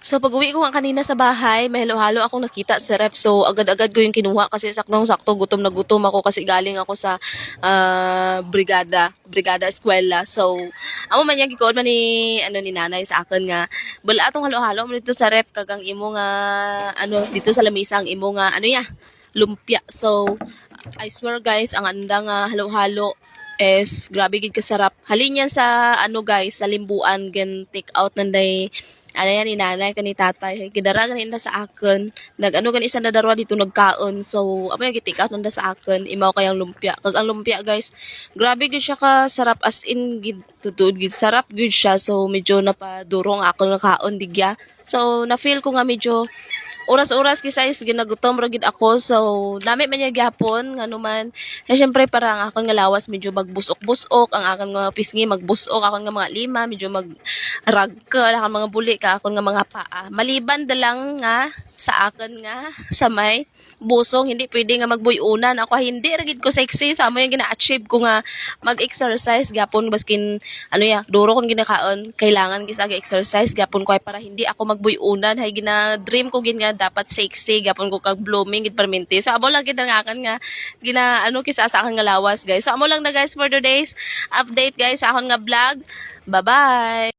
So pag-uwi ko nga kanina sa bahay, may halo-halo akong nakita sa ref. So agad-agad ko yung kinuha kasi saktong-sakto gutom na gutom ako kasi galing ako sa brigada eskwela. So amo man yang gikuon man ni ni nanay sa akin nga bala atong halo-halo mo dito sa ref kagang imo nga dito sa lamisa ang imo nga lumpia. So I swear guys, ang anda nga halo-halo is grabe gid kasarap. Halin yan sa guys, sa limbuan gen take out nanday yan ni nanay kani tatay gidara ganin na sa akin gani isa na darwa dito nagkaon so amo yung gitik out nanda sa akin imaw kayang lumpia kag ang lumpia guys grabe gid siya ka sarap as in gid tutud gid sarap gid siya so medyo napadurong akon nga kaon digya so na feel ko nga medyo oras-oras kisay ginagutom ra gid ako so nami man niya gyapon nganuman syempre para ang akon nga lawas medyo magbusok-busok ang akon nga pisngi magbusok akon nga mga lima medyo ragkel ang mga buli ka akon nga mga paa maliban da lang nga sa akon nga sa may busong hindi pwede nga magbuy-unan ako hindi ra gid ko sexy sa amo yung gina-achieve ko nga mag-exercise gapon baskin duro kon ginakaon kailangan gis aga exercise gapon ko ay para hindi ako magbuy-unan hay gina-dream ko gid nga dapat sexy gapon ko kag blooming gid permente so amo lang gid ang akan nga kisa sa akan nga lawas guys so amo lang na guys for today's update guys sa akon nga vlog bye bye.